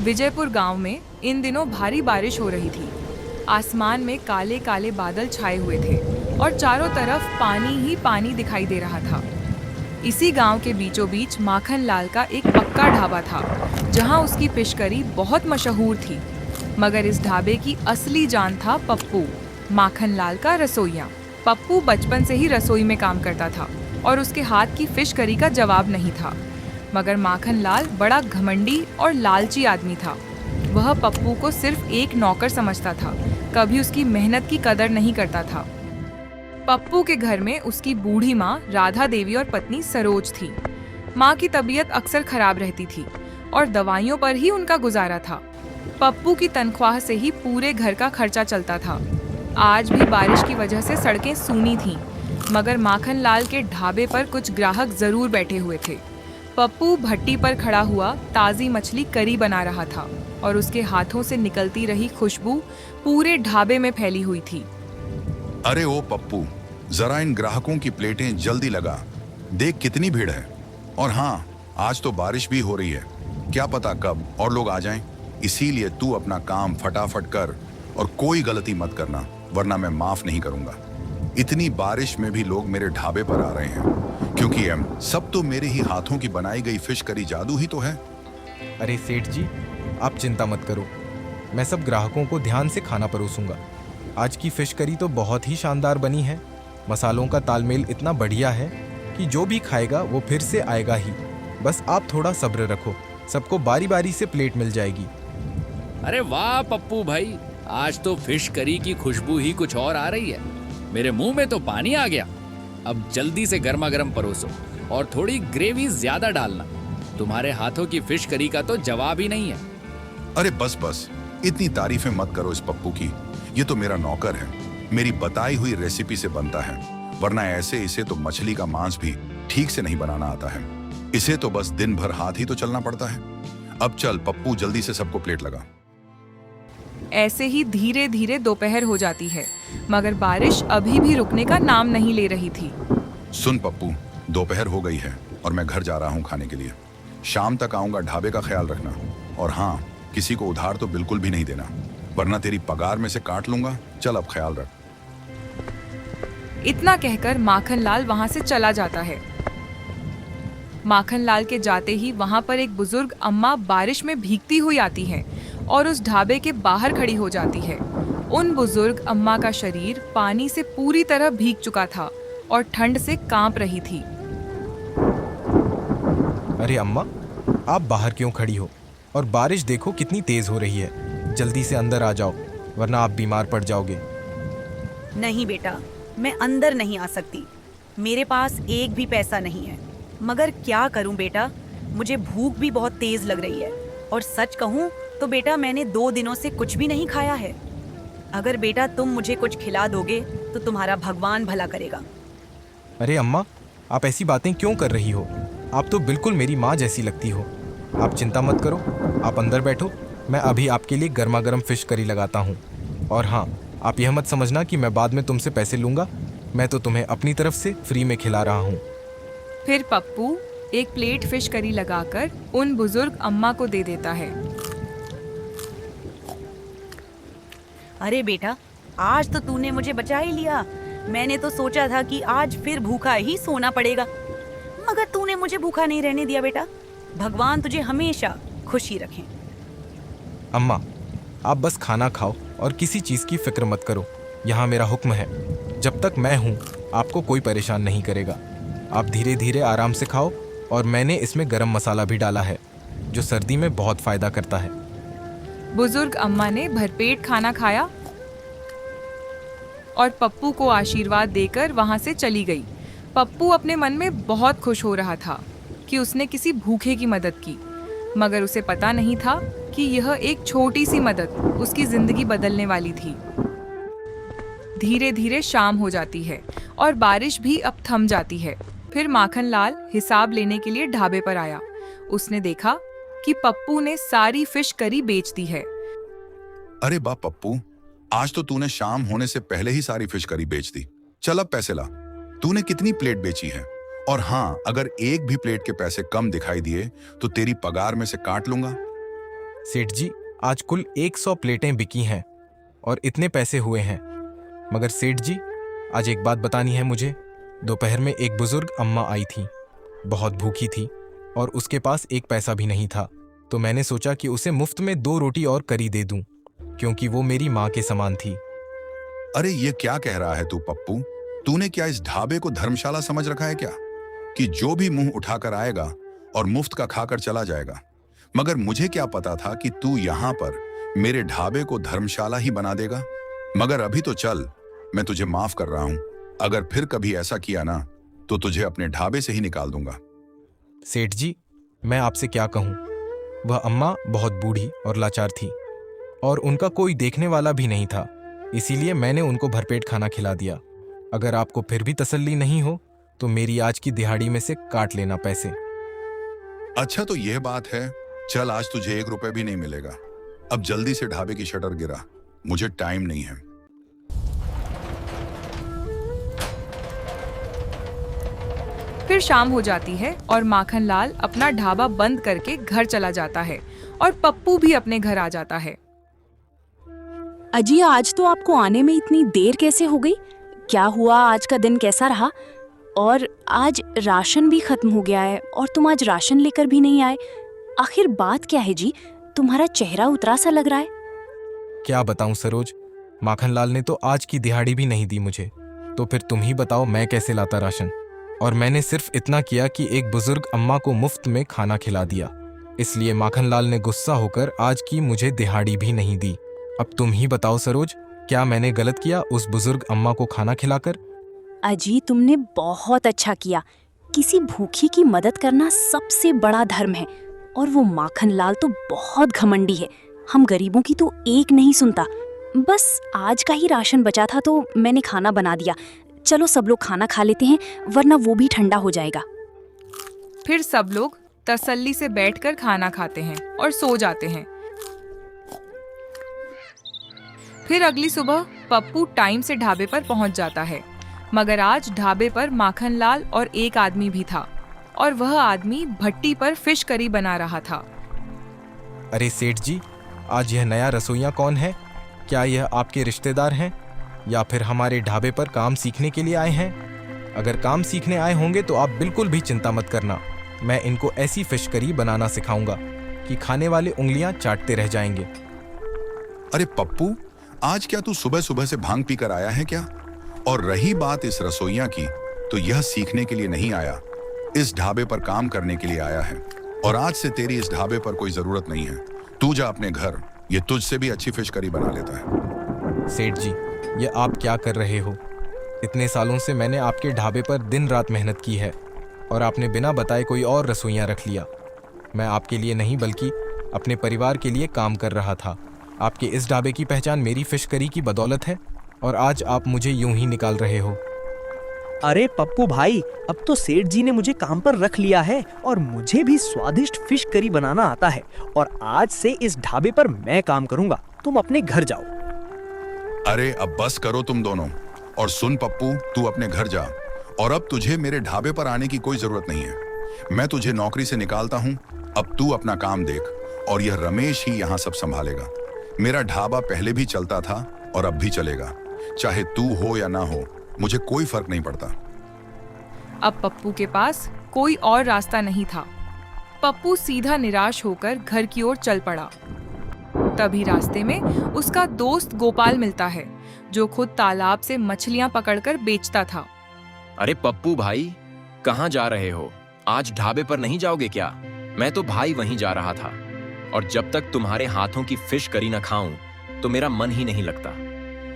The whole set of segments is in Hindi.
विजयपुर गांव में इन दिनों भारी बारिश हो रही थी। आसमान में काले काले बादल छाए हुए थे और चारों तरफ पानी ही पानी दिखाई दे रहा था। इसी गांव के बीचों बीच माखन लाल का एक पक्का ढाबा था, जहां उसकी फिश करी बहुत मशहूर थी। मगर इस ढाबे की असली जान था पप्पू, माखन लाल का रसोइया। पप्पू बचपन से ही रसोई में काम करता था और उसके हाथ की फिश करी का जवाब नहीं था। मगर माखन लाल बड़ा घमंडी और लालची आदमी था। वह पप्पू को सिर्फ एक नौकर समझता था, कभी उसकी मेहनत की कदर नहीं करता था। पप्पू के घर में उसकी बूढ़ी माँ राधा देवी और पत्नी सरोज थी। माँ की तबीयत अक्सर खराब रहती थी और दवाइयों पर ही उनका गुजारा था। पप्पू की तनख्वाह से ही पूरे घर का खर्चा चलता था। आज भी बारिश की वजह से सड़कें सूनी थीं, मगर माखन लाल के ढाबे पर कुछ ग्राहक जरूर बैठे हुए थे। पप्पू भट्टी पर खड़ा हुआ ताज़ी मछली करी बना रहा था और उसके हाथों से निकलती रही खुशबू पूरे ढाबे में फैली हुई थी। अरे ओ पप्पू, जरा इन ग्राहकों की प्लेटें जल्दी लगा, देख कितनी भीड़ है। और हाँ, आज तो बारिश भी हो रही है, क्या पता कब और लोग आ जाएं। इसीलिए तू अपना काम फटाफट कर और कोई गलती मत करना, वरना मैं माफ नहीं करूंगा। इतनी बारिश में भी लोग मेरे ढाबे पर आ रहे हैं, क्योंकि सब तो मेरे ही हाथों की बनाई गई फिश करी जादू ही तो है। अरे सेठ जी, आप चिंता मत करो, मैं सब ग्राहकों को ध्यान से खाना परोसूंगा। आज की फिश करी तो बहुत ही शानदार बनी है। मसालों का तालमेल इतना बढ़िया है कि जो भी खाएगा वो फिर से आएगा ही। बस आप थोड़ा सब्र रखो, सबको बारी बारी से प्लेट मिल जाएगी। अरे वाह पप्पू भाई, आज तो फिश करी की खुशबू ही कुछ और आ रही है। मेरे मुंह में तो पानी आ गया। अब जल्दी से गर्मा गर्म परोसो और थोड़ी ग्रेवी ज्यादा डालना। तुम्हारे हाथों की फिश करी का तो जवाब ही नहीं है। अरे बस बस, इतनी तारीफें मत करो इस पप्पू की। ये तो मेरा नौकर है, मेरी बताई हुई रेसिपी से बनता है, वरना ऐसे इसे तो मछली का मांस भी ठीक से नहीं बनाना आता है। इसे तो बस दिन भर हाथ ही तो चलना पड़ता है। अब चल पप्पू, जल्दी से सबको प्लेट लगा। ऐसे ही धीरे धीरे दोपहर हो जाती है, मगर बारिश अभी भी रुकने का नाम नहीं ले रही थी। सुन पप्पू, दोपहर हो गई है और मैं घर जा रहा हूँ खाने के लिए। शाम तक आऊंगा, ढाबे का ख्याल रखना। और हाँ, किसी को उधार तो बिल्कुल भी नहीं देना, वरना तेरी पगार में से काट लूंगा। चल अब ख्याल रख। इतना कहकर माखन लाल वहां से चला जाता है। माखन लाल के जाते ही वहां पर एक बुजुर्ग अम्मा बारिश में भीगती हुई आती है और उस ढाबे के बाहर खड़ी हो जाती है। उन बुजुर्ग अम्मा का शरीर पानी से पूरी तरह भीग चुका था और ठंड से कांप रही थी। अरे अम्मा, आप बाहर क्यों खड़ी हो? और बारिश देखो कितनी तेज हो रही है। जल्दी से अंदर आ जाओ, वरना आप बीमार पड़ जाओगे। नहीं बेटा, मैं अंदर नहीं आ सकती। मेरे पास एक भी पैसा नहीं है। मगर क्या करूं बेटा, मुझे भूख भी बहुत तेज लग रही है। और सच कहूं तो बेटा, मैंने 2 दिनों से कुछ भी नहीं खाया है। अगर बेटा तुम मुझे कुछ खिला दोगे तो तुम्हारा भगवान भला करेगा। अरे अम्मा, आप ऐसी बातें क्यों कर रही हो? आप तो बिल्कुल मेरी माँ जैसी लगती हो। आप चिंता मत करो, आप अंदर बैठो, मैं अभी आपके लिए गर्मा गर्म फिश करी लगाता हूँ। और हाँ, आप यह मत समझना कि मैं बाद में तुमसे पैसे लूँगा। मैं तो तुम्हें अपनी तरफ से फ्री में खिला रहा हूँ। फिर पप्पू एक प्लेट फिश करी लगाकर उन बुजुर्ग अम्मा को दे देता है। अरे बेटा, आज तो तूने मुझे बचा ही लिया। मैंने तो सोचा था कि आज फिर भूखा ही सोना पड़ेगा, मगर तूने मुझे भूखा नहीं रहने दिया बेटा। भगवान तुझे हमेशा खुशी रखें। अम्मा, आप बस खाना खाओ और किसी चीज़ की फिक्र मत करो। यहाँ मेरा हुक्म है, जब तक मैं हूँ आपको कोई परेशान नहीं करेगा। आप धीरे धीरे आराम से खाओ। और मैंने इसमें गरम मसाला भी डाला है, जो सर्दी में बहुत फ़ायदा करता है। बुजुर्ग अम्मा ने भरपेट खाना खाया और पप्पू को आशीर्वाद देकर वहां से चली गई। पप्पू अपने मन में बहुत खुश हो रहा था कि उसने किसी भूखे की मदद की, मगर उसे पता नहीं था कि यह एक छोटी सी मदद उसकी जिंदगी बदलने वाली थी। धीरे धीरे शाम हो जाती है और बारिश भी अब थम जाती है। फिर माखन लाल हिसाब लेने के लिए ढाबे पर आया। उसने देखा कि पप्पू ने सारी फिश करी बेच दी है। अरे बा पप्पू, आज तो तूने शाम होने से पहले ही सारी फिश करी बेच दी। चल अब पैसे ला। तूने कितनी प्लेट बेची है? और हाँ, अगर एक भी प्लेट के पैसे कम दिखाई दिए तो तेरी पगार में से काट लूंगा। सेठ जी, आज कुल 100 प्लेटें बिकी हैं और इतने पैसे हुए हैं। मगर सेठ जी, आज एक बात बतानी है मुझे। दोपहर में एक बुजुर्ग अम्मा आई थी, बहुत भूखी थी और उसके पास एक पैसा भी नहीं था। तो मैंने सोचा कि उसे मुफ्त में 2 रोटी और करी दे दूं, क्योंकि वो मेरी माँ के समान थी। अरे ये क्या कह रहा है तू पप्पू? तूने क्या इस ढाबे को धर्मशाला समझ रखा है क्या, कि जो भी मुंह उठाकर आएगा और मुफ्त का खाकर चला जाएगा? मगर मुझे क्या पता था कि तू यहाँ पर मेरे ढाबे को धर्मशाला ही बना देगा। मगर अभी तो चल, मैं तुझे माफ कर रहा हूं। अगर फिर कभी ऐसा किया ना तो तुझे अपने ढाबे से ही निकाल दूंगा। सेठ जी, मैं आपसे क्या कहूँ। वह अम्मा बहुत बूढ़ी और लाचार थी और उनका कोई देखने वाला भी नहीं था, इसीलिए मैंने उनको भरपेट खाना खिला दिया। अगर आपको फिर भी तसल्ली नहीं हो तो मेरी आज की दिहाड़ी में से काट लेना पैसे। अच्छा तो यह बात है, चल आज तुझे 1 रुपए भी नहीं मिलेगा। अब जल्दी से ढाबे की शटर गिरा, मुझे टाइम नहीं है। फिर शाम हो जाती है और माखनलाल अपना ढाबा बंद करके घर चला जाता है और पप्पू भी अपने घर आ जाता है। अजी, आज तो आपको आने में इतनी देर कैसे हो गई? क्या हुआ? आज का दिन कैसा रहा? और आज राशन भी खत्म हो गया है और तुम आज राशन लेकर भी नहीं आए। आखिर बात क्या है जी? तुम्हारा चेहरा उतरा सा लग रहा है। क्या बताऊं सरोज, माखनलाल ने तो आज की दिहाड़ी भी नहीं दी मुझे। तो फिर तुम ही बताओ मैं कैसे लाता राशन। और मैंने सिर्फ इतना किया कि एक बुजुर्ग अम्मा को मुफ्त में खाना खिला दिया, इसलिए माखनलाल ने गुस्सा होकर आज की मुझे दिहाड़ी भी नहीं दी। अब तुम ही बताओ सरोज, क्या मैंने गलत किया उस बुजुर्ग अम्मा को खाना खिलाकर? अजी, तुमने बहुत अच्छा किया। किसी भूखी की मदद करना सबसे बड़ा धर्म है। और वो माखनलाल तो बहुत घमंडी है, हम गरीबों की तो एक नहीं सुनता। बस आज का ही राशन बचा था तो मैंने खाना बना दिया। चलो सब लोग खाना खा लेते हैं, वरना वो भी ठंडा हो जाएगा। फिर सब लोग तसल्ली से बैठकर खाना खाते हैं और सो जाते हैं। फिर अगली सुबह पप्पू टाइम से ढाबे पर पहुंच जाता है। मगर आज ढाबे पर माखनलाल और एक आदमी भी था और वह आदमी भट्टी पर फिश करी बना रहा था। अरे सेठ जी, आज यह नया रसोइया कौन है? क्या यह आपके रिश्तेदार हैं या फिर हमारे ढाबे पर काम सीखने के लिए आए हैं? अगर काम सीखने आए होंगे तो आप बिल्कुल भी चिंता मत करना। मैं इनको ऐसी फिश करी बनाना सिखाऊंगा कि खाने वाले उंगलियां चाटते रह जाएंगे। अरे पप्पू, आज क्या तू सुबह सुबह से भांग पीकर आया है क्या? और रही बात इस रसोइया की, तो यह सीखने के लिए नहीं आया, इस ढाबे पर काम करने के लिए आया है। और आज से तेरी इस ढाबे पर कोई जरूरत नहीं है। तू जा अपने घर, ये तुझसे भी अच्छी फिश करी बना लेता है। सेठ जी, ये आप क्या कर रहे हो? इतने सालों से मैंने आपके ढाबे पर दिन रात मेहनत की है और आपने बिना बताए कोई और रसोइयां रख लिया। मैं आपके लिए नहीं बल्कि अपने परिवार के लिए काम कर रहा था। आपके इस ढाबे की पहचान मेरी फिश करी की बदौलत है और आज आप मुझे यूं ही निकाल रहे हो। अरे पप्पू भाई, अब तो सेठ जी ने मुझे काम पर रख लिया है और मुझे भी स्वादिष्ट फिश करी बनाना आता है। और आज से इस ढाबे पर मैं काम करूंगा, तुम अपने घर जाओ। अरे अब बस करो तुम दोनों। और सुन पप्पू, तू अपने घर जा और अब तुझे मेरे ढाबे पर आने की कोई जरूरत नहीं है। मैं तुझे नौकरी से निकालता हूं। अब तू अपना काम देख और यह रमेश ही यहां सब संभालेगा। मेरा ढाबा पहले भी चलता था और अब भी चलेगा, चाहे तू हो या ना हो, मुझे कोई फर्क नहीं पड़ता। अब पप्पू के पास कोई और रास्ता नहीं था। पप्पू सीधा निराश होकर घर की ओर चल पड़ा। तभी रास्ते में उसका दोस्त गोपाल मिलता है, जो खुद तालाब से मछलियां पकड़कर बेचता था। अरे पप्पू भाई, कहाँ जा रहे हो? आज ढाबे पर नहीं जाओगे क्या? मैं तो भाई वहीं जा रहा था और जब तक तुम्हारे हाथों की फिश करी न खाऊं तो मेरा मन ही नहीं लगता।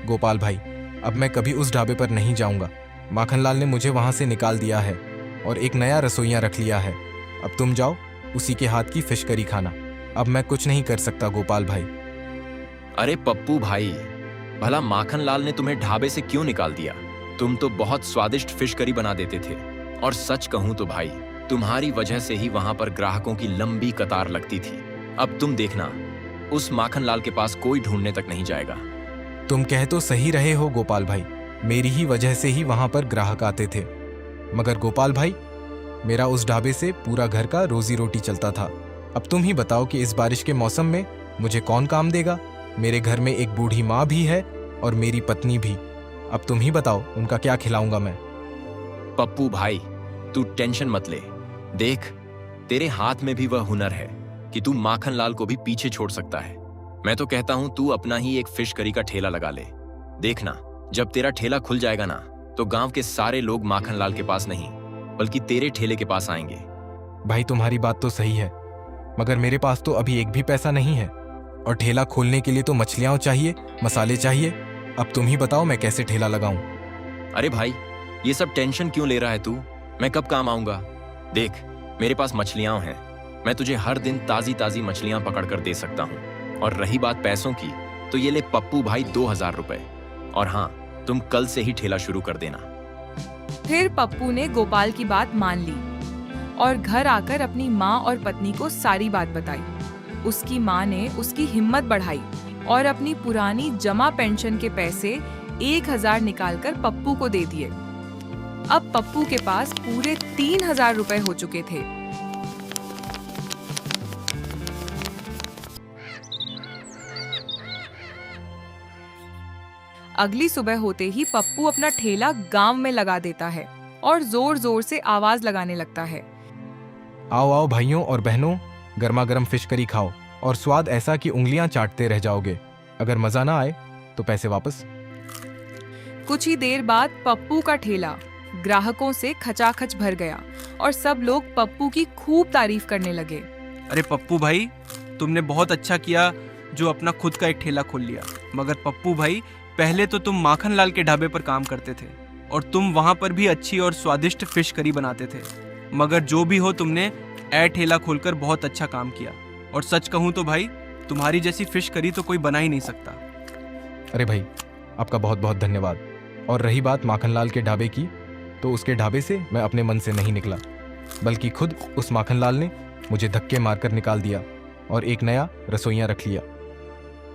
गोपाल भाई, अब मैं कभी उस ढाबे पर नहीं जाऊंगा। माखनलाल ने मुझे वहां से निकाल दिया है और एक नया रसोइया रख लिया है। अब तुम जाओ, उसी के हाथ की फिश करी खाना। अब मैं कुछ नहीं कर सकता गोपाल भाई। अरे पप्पू भाई, भला माखनलाल ने तुम्हें ढाबे से क्यों निकाल दिया? तुम तो बहुत स्वादिष्ट फिश करी बना देते थे और सच कहूं तो भाई, तुम्हारी वजह से ही वहां पर ग्राहकों की लंबी कतार लगती थी। अब तुम देखना, उस माखनलाल के पास कोई ढूंढने तक नहीं जाएगा। तुम कह तो सही रहे हो गोपाल भाई, मेरी ही वजह से ही वहां पर ग्राहक आते थे। मगर गोपाल भाई, मेरा उस ढाबे से पूरा घर का रोजी रोटी चलता था। अब तुम ही बताओ कि इस बारिश के मौसम में मुझे कौन काम देगा? मेरे घर में एक बूढ़ी माँ भी है और मेरी पत्नी भी। अब तुम ही बताओ उनका क्या खिलाऊंगा मैं। पप्पू भाई, तू टेंशन मत ले। देख, तेरे हाथ में भी वह हुनर है कि तू माखन लाल को भी पीछे छोड़ सकता है। मैं तो कहता हूं तू अपना ही एक फिश करी का ठेला लगा ले। देखना, जब तेरा ठेला खुल जाएगा ना, तो गांव के सारे लोग माखन लाल के पास नहीं बल्कि तेरे ठेले के पास आएंगे। भाई तुम्हारी बात तो सही है, मगर मेरे पास तो अभी एक भी पैसा नहीं है और ठेला खोलने के लिए तो मछलियाँ चाहिए, मसाले चाहिए। अब तुम ही बताओ मैं कैसे ठेला लगाऊं। अरे भाई, ये सब टेंशन क्यों ले रहा है तू? मैं कब काम आऊंगा? देख, मेरे पास मछलियां हैं। मैं तुझे हर दिन ताजी ताजी मछलियां पकड़ कर दे सकता हूं। और रही बात पैसों की, तो ये ले पप्पू भाई 2000 रुपए। और हाँ, तुम कल से ही ठेला शुरू कर देना। फिर पप्पू ने गोपाल की बात मान ली और घर आकर अपनी माँ और पत्नी को सारी बात बताई। उसकी माँ ने उसकी हिम्मत बढ़ाई और अपनी पुरानी जमा पेंशन के पैसे 1000 निकालकर पप्पू को दे दिए। अब पप्पू के पास पूरे 3000 रुपए हो चुके थे। अगली सुबह होते ही पप्पू अपना ठेला गांव में लगा देता है और जोर जोर से आवाज लगाने लगता है। आओ आओ भाइयों और बहनों, गर्मा गर्म फिश करी खाओ और स्वाद ऐसा कि उंगलियां चाटते रह जाओगे। अगर मजा ना आए तो पैसे वापस। कुछ ही देर बाद पप्पू का ठेला ग्राहकों से खचाखच भर गया और सब लोग पप्पू की खूब तारीफ करने लगे। अरे पप्पू भाई, तुमने बहुत अच्छा किया जो अपना खुद का एक ठेला खोल लिया। मगर पप्पू भाई, पहले तो तुम माखन लाल के ढाबे पर काम करते थे और तुम वहां पर भी अच्छी और स्वादिष्ट फिश करी बनाते थे। मगर जो भी हो, तुमने ए ठेला खोलकर बहुत अच्छा काम किया। और सच कहूं तो भाई, तुम्हारी जैसी फिश करी तो कोई बना ही नहीं सकता। अरे भाई, आपका बहुत बहुत धन्यवाद। और रही बात माखन लाल के ढाबे की, तो उसके ढाबे से मैं अपने मन से नहीं निकला, बल्कि खुद उस माखन लाल ने मुझे धक्के मारकर निकाल दिया और एक नया रसोइया रख लिया।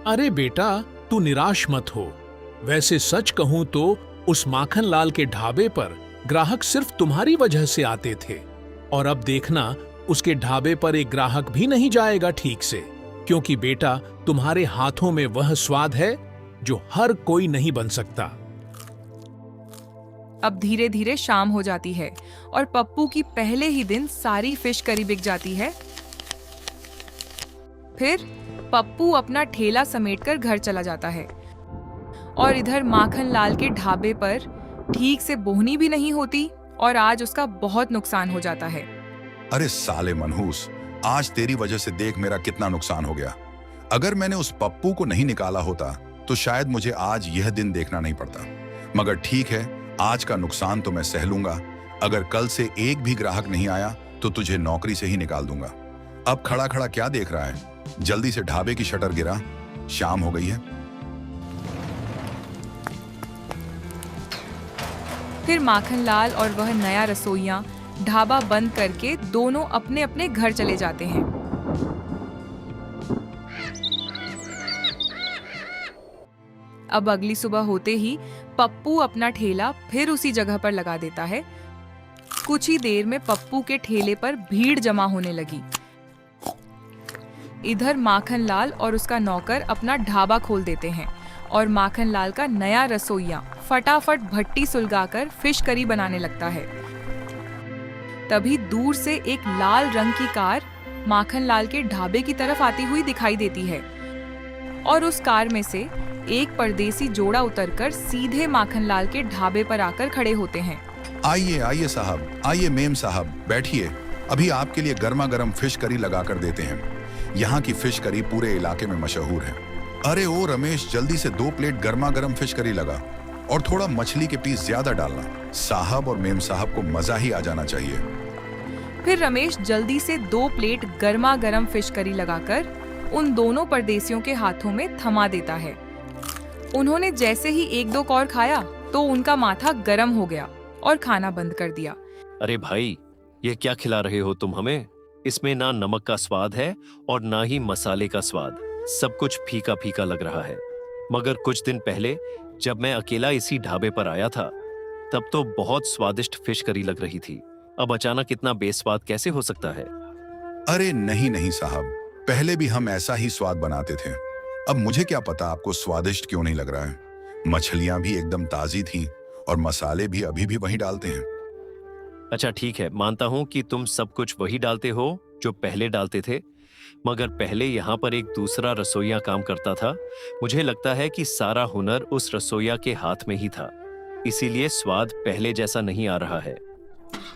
अरे बेटा, तू निराश मत हो। वैसे सच कहूं तो उस माखन लाल के ढाबे पर ग्राहक सिर्फ तुम्हारी वजह से आते थे, और अब देखना, उसके ढाबे पर एक ग्राहक भी नहीं जाएगा ठीक से, क्योंकि बेटा, तुम्हारे हाथों में वह स्वाद है जो हर कोई नहीं बन सकता। अब धीरे धीरे शाम हो जाती है और पप्पू की पहले ही दिन सारी फिश करी बिक जाती है। फिर पप्पू अपना ठेला समेटकर घर चला जाता है और इधर माखन लाल के ढाबे पर ठीक से बोहनी भी नहीं होती और आज उसका बहुत नुकसान हो जाता है। अरे साले मनहूस, आज तेरी वजह से देख मेरा कितना नुकसान हो गया। अगर मैंने उस पप्पू को नहीं निकाला होता तो शायद मुझे आज यह दिन देखना नहीं पड़ता। मगर ठीक है, आज का नुकसान तो मैं सह लूंगा। अगर कल से एक भी ग्राहक नहीं आया तो तुझे नौकरी से ही निकाल दूंगा। अब खड़ा खड़ा क्या देख रहा है? जल्दी से ढाबे की शटर गिरा, शाम हो गई है। फिर माखन लाल और वह नया रसोइया ढाबा बंद करके दोनों अपने अपने घर चले जाते हैं। अब अगली सुबह होते ही पप्पू अपना ठेला फिर उसी जगह पर लगा देता है। कुछ ही देर में पप्पू के ठेले पर भीड़ जमा होने लगी। इधर माखन लाल और उसका नौकर अपना ढाबा खोल देते हैं और माखन लाल का नया रसोइया फटाफट भट्टी सुलगाकर फिश करी बनाने लगता है। तभी दूर से एक लाल रंग की कार माखन लाल के ढाबे की तरफ आती हुई दिखाई देती है और उस कार में से एक परदेसी जोड़ा उतरकर सीधे माखन लाल के ढाबे पर आकर खड़े होते हैं। आइए आइए साहब, आइए मेम साहब, बैठिए। अभी आपके लिए गर्मा गर्म फिश करी लगा कर देते हैं। यहाँ की फिश करी पूरे इलाके में मशहूर है। अरे ओ रमेश, जल्दी से 2 प्लेट गर्मा गर्म फिश करी लगा और थोड़ा मछली के पीस ज्यादा डालना। साहब और मेम साहब को मजा ही आ जाना चाहिए। फिर रमेश जल्दी से 2 प्लेट गर्मा गर्म फिश करी लगाकर उन दोनों परदेसियों के हाथों में थमा देता है। उन्होंने जैसे ही 1-2 कौर खाया तो उनका माथा गर्म हो गया और खाना बंद कर दिया। अरे भाई, ये क्या खिला रहे हो तुम हमें? इसमें ना नमक का स्वाद है और ना ही मसाले का स्वाद। सब कुछ फीका फीका लग रहा है। मगर कुछ दिन पहले जब मैं अकेला इसी ढाबे पर आया था, तब तो बहुत स्वादिष्ट फिश करी लग रही थी। अब अचानक इतना बेस्वाद कैसे हो सकता है? अरे नहीं नहीं साहब, पहले भी हम ऐसा ही स्वाद बनाते थे। अब मुझे क्या पता आपको स्वादिष्ट क्यों नहीं लग रहा है। मछलियां भी एकदम ताजी थीं और मसाले भी अभी भी वही डालते हैं। अच्छा ठीक है, मानता हूँ कि तुम सब कुछ वही डालते हो जो पहले डालते थे, मगर पहले यहाँ पर एक दूसरा रसोइया काम करता था। मुझे लगता है कि सारा हुनर उस रसोइया के हाथ में ही था, इसीलिए स्वाद पहले जैसा नहीं आ रहा है।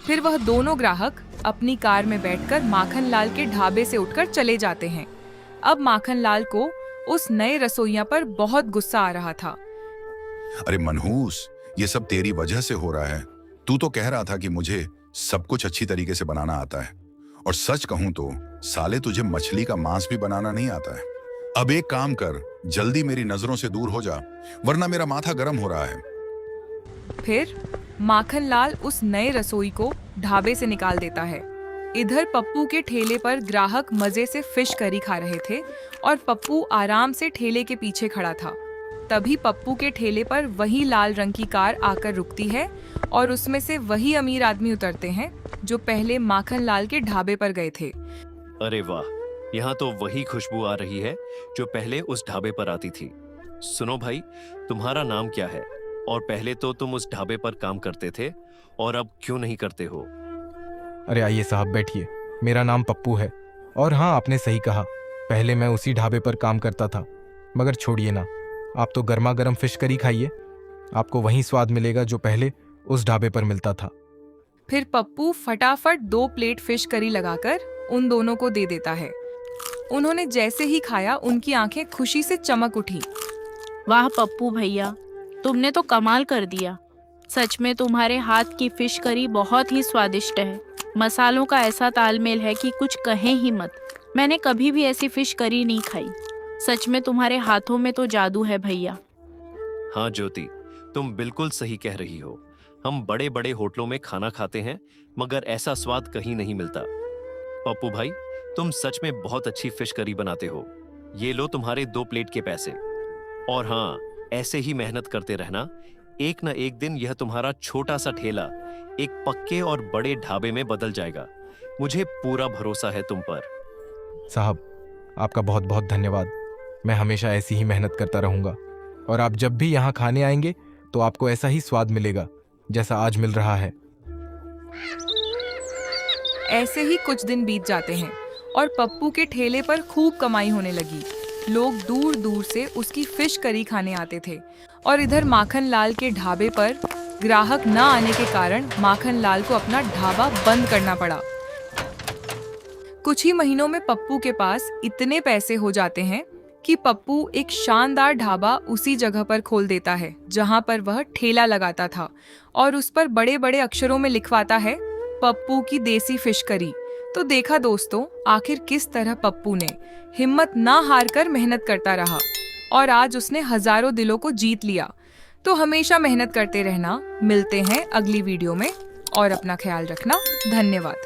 फिर वह दोनों ग्राहक अपनी कार में बैठकर माखनलाल के ढाबे से उठकर चले जाते हैं। अब माखनलाल को उस नए रसोइया पर बहुत गुस्सा आ रहा था। अरे मनहूस, ये सब तेरी वजह से हो रहा है। तू तो कह रहा था कि मुझे सब कुछ अच्छी तरीके से बनाना आता है, और सच कहूं तो साले तुझे मछली का मांस भी बनाना नहीं आता है। अब एक काम कर, जल्दी मेरी नजरों से दूर हो जा, वरना मेरा माथा गर्म हो रहा है। फिर माखनलाल उस नए रसोई को ढाबे से निकाल देता है। इधर पप्पू के ठेले पर ग्राहक मजे से फिश करी खा रहे थे और पप्पू आराम से ठेले के पीछे खड़ा था। तभी पप्पू के ठेले पर वही लाल रंग की कार आकर रुकती है और उसमें से वही अमीर आदमी उतरते हैं जो पहले माखनलाल के ढाबे पर गए थे। अरे वाह, यहाँ तो वही खुशबू आ रही है जो पहले उस ढाबे पर आती थी। सुनो भाई, तुम्हारा नाम क्या है? और पहले तो तुम उस ढाबे पर काम करते थे, और अब क्यों नहीं करते हो? अरे आइए साहब, बैठिए। मेरा नाम पप्पू है। और हाँ, आपने सही कहा, पहले मैं उसी ढाबे पर काम करता था। मगर छोड़िए ना, आप तो गर्मा गर्म फिश करी खाइए, आपको वही स्वाद मिलेगा जो पहले उस ढाबे पर मिलता था। फिर पप्पू फटाफट 2 प्लेट फिश करी लगाकर उन दोनों को दे देता है। उन्होंने जैसे ही खाया, उनकी आंखें खुशी से चमक उठी। वाह पप्पू भैया, तुमने तो कमाल कर दिया। सच में तुम्हारे हाथ की फिश करी बहुत ही स्वादिष्ट है। मसालों का ऐसा तालमेल है कि कुछ कहें ही मत। मैंने कभी भी ऐसी फिश करी नहीं खाई। सच में तुम्हारे हाथों में तो जादू है भैया। हाँ ज्योति, तुम बिल्कुल सही कह रही हो। हम बड़े बड़े होटलों में खाना खाते हैं, मगर ऐसा स्वाद कहीं नहीं मिलता। पप्पू भाई, तुम सच में बहुत अच्छी फिश करी बनाते हो। ये लो तुम्हारे 2 प्लेट के पैसे। और हाँ, ऐसे ही मेहनत करते रहना। एक न एक दिन यह तुम्हारा छोटा सा ठेला एक पक्के और बड़े ढाबे में बदल जाएगा। मुझे पूरा भरोसा है तुम पर। साहब, आपका बहुत बहुत धन्यवाद। मैं हमेशा ऐसी ही मेहनत करता रहूंगा, और आप जब भी यहाँ खाने आएंगे तो आपको ऐसा ही स्वाद मिलेगा जैसा आज मिल रहा है। ऐसे ही कुछ दिन बीत जाते हैं और पप्पू के ठेले पर खूब कमाई होने लगी। लोग दूर दूर से उसकी फिश करी खाने आते थे, और इधर माखनलाल के ढाबे पर ग्राहक न आने के कारण माखनलाल को अपना ढाबा बंद करना पड़ा। कुछ ही महीनों में पप्पू के पास इतने पैसे हो जाते हैं कि पप्पू एक शानदार ढाबा उसी जगह पर खोल देता है जहां पर वह ठेला लगाता था, और उस पर बड़े बड़े अक्षरों में लिखवाता है पप्पू की देसी फिश करी। तो देखा दोस्तों, आखिर किस तरह पप्पू ने हिम्मत ना हार कर मेहनत करता रहा और आज उसने हजारों दिलों को जीत लिया। तो हमेशा मेहनत करते रहना। मिलते हैं अगली वीडियो में, और अपना ख्याल रखना। धन्यवाद।